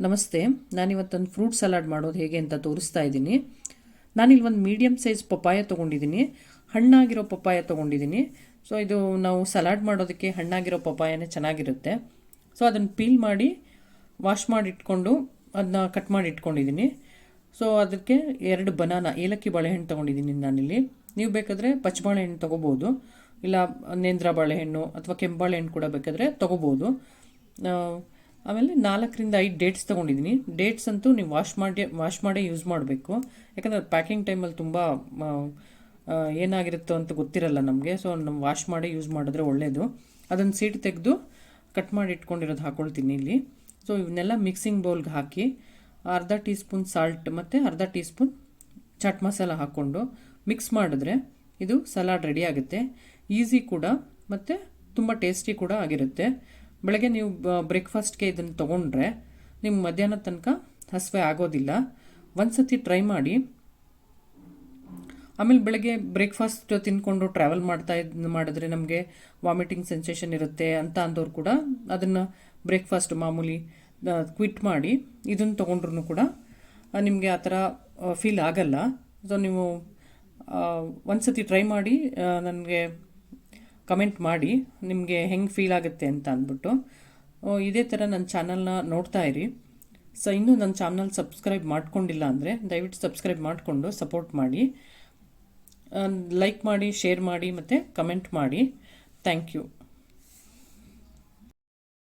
ನಮಸ್ತೆ. ನಾನಿವತ್ತೊಂದು fruit salad ಮಾಡೋದು ಹೇಗೆ ಅಂತ ತೋರಿಸ್ತಾ ಇದ್ದೀನಿ. ನಾನಿಲ್ಲಿ ಒಂದು ಮೀಡಿಯಮ್ ಸೈಜ್ ಪಪ್ಪಾಯ ತೊಗೊಂಡಿದ್ದೀನಿ, ಹಣ್ಣಾಗಿರೋ ಪಪ್ಪಾಯ ತೊಗೊಂಡಿದ್ದೀನಿ. ಸೊ ಇದು ನಾವು ಸಲಾಡ್ ಮಾಡೋದಕ್ಕೆ ಹಣ್ಣಾಗಿರೋ ಪಪ್ಪಾಯನೇ ಚೆನ್ನಾಗಿರುತ್ತೆ. ಸೊ ಅದನ್ನು ಪೀಲ್ ಮಾಡಿ ವಾಶ್ ಮಾಡಿ ಇಟ್ಕೊಂಡು ಅದನ್ನ ಕಟ್ ಮಾಡಿ ಇಟ್ಕೊಂಡಿದ್ದೀನಿ. ಸೊ ಅದಕ್ಕೆ 2 ಬನಾನಾ ಏಲಕ್ಕಿ ಬಾಳೆಹಣ್ಣು ತೊಗೊಂಡಿದ್ದೀನಿ ನಾನಿಲ್ಲಿ. ನೀವು ಬೇಕಾದರೆ ಪಚ್ಚಬಾಳೆಹಣ್ಣು ತೊಗೋಬೋದು, ಇಲ್ಲ ನೇಂದ್ರ ಬಾಳೆಹಣ್ಣು ಅಥವಾ ಕೆಂಪು ಬಾಳೆಹಣ್ಣು ಕೂಡ ಬೇಕಾದರೆ ತೊಗೋಬೋದು. ಆಮೇಲೆ 4ರಿಂದ 5 ಡೇಟ್ಸ್ ತೊಗೊಂಡಿದ್ದೀನಿ. ಡೇಟ್ಸ್ ಅಂತೂ ನೀವು ವಾಶ್ ಮಾಡೇ ಯೂಸ್ ಮಾಡಬೇಕು, ಯಾಕಂದರೆ ಪ್ಯಾಕಿಂಗ್ ಟೈಮಲ್ಲಿ ತುಂಬ ಏನಾಗಿರುತ್ತೋ ಅಂತ ಗೊತ್ತಿರಲ್ಲ ನಮಗೆ. ಸೊ ನಾವು ವಾಶ್ ಮಾಡೇ ಯೂಸ್ ಮಾಡಿದ್ರೆ ಒಳ್ಳೆಯದು. ಅದನ್ನು ಸೀಟ್ ತೆಗೆದು ಕಟ್ ಮಾಡಿ ಇಟ್ಕೊಂಡಿರೋದು ಹಾಕ್ಕೊಳ್ತೀನಿ ಇಲ್ಲಿ. ಸೊ ಇವನ್ನೆಲ್ಲ ಮಿಕ್ಸಿಂಗ್ ಬೌಲ್ಗೆ ಹಾಕಿ ಅರ್ಧ ಟೀ ಸ್ಪೂನ್ ಸಾಲ್ಟ್ ಮತ್ತು ಅರ್ಧ ಟೀ ಸ್ಪೂನ್ ಚಾಟ್ ಮಸಾಲ ಹಾಕ್ಕೊಂಡು ಮಿಕ್ಸ್ ಮಾಡಿದ್ರೆ ಇದು ಸಲಾಡ್ ರೆಡಿ ಆಗುತ್ತೆ. ಈಸಿ ಕೂಡ ಮತ್ತು ತುಂಬ ಟೇಸ್ಟಿ ಕೂಡ ಆಗಿರುತ್ತೆ. ಬೆಳಗ್ಗೆ ನೀವು ಬ್ರೇಕ್ಫಾಸ್ಟ್ಗೆ ಇದನ್ನು ತೊಗೊಂಡ್ರೆ ನಿಮ್ಮ ಮಧ್ಯಾಹ್ನ ತನಕ ಹಸಿವೆ ಆಗೋದಿಲ್ಲ. ಒಂದು ಸತಿ ಟ್ರೈ ಮಾಡಿ. ಆಮೇಲೆ ಬೆಳಗ್ಗೆ ಬ್ರೇಕ್ಫಾಸ್ಟ್ ತಿಂದ್ಕೊಂಡು ಟ್ರಾವೆಲ್ ಮಾಡಿದ್ರೆ ನಮಗೆ ವಾಮಿಟಿಂಗ್ ಸೆನ್ಸೇಷನ್ ಇರುತ್ತೆ ಅಂತ ಅಂದವ್ರು ಕೂಡ ಅದನ್ನು ಬ್ರೇಕ್ಫಾಸ್ಟ್ ಮಾಮೂಲಿ ಕ್ವಿಟ್ ಮಾಡಿ ಇದನ್ನು ತೊಗೊಂಡ್ರು ಕೂಡ ನಿಮಗೆ ಆ ಥರ ಫೀಲ್ ಆಗಲ್ಲ. ಸೊ ನೀವು ಒಂದು ಸತಿ ಟ್ರೈ ಮಾಡಿ ನನಗೆ ಕಮೆಂಟ್ ಮಾಡಿ ನಿಮಗೆ ಹೆಂಗೆ ಫೀಲ್ ಆಗುತ್ತೆ ಅಂತ ಅಂದ್ಬಿಟ್ಟು. ಇದೇ ಥರ ನನ್ನ ಚಾನಲ್ನ ನೋಡ್ತಾ ಇರಿ. ಸೊ ಇನ್ನೂ ನನ್ನ ಚಾನಲ್ ಸಬ್ಸ್ಕ್ರೈಬ್ ಮಾಡ್ಕೊಂಡಿಲ್ಲ ಅಂದರೆ ದಯವಿಟ್ಟು ಸಬ್ಸ್ಕ್ರೈಬ್ ಮಾಡಿಕೊಂಡು ಸಪೋರ್ಟ್ ಮಾಡಿ, ಲೈಕ್ ಮಾಡಿ, ಶೇರ್ ಮಾಡಿ ಮತ್ತು ಕಮೆಂಟ್ ಮಾಡಿ. Thank you.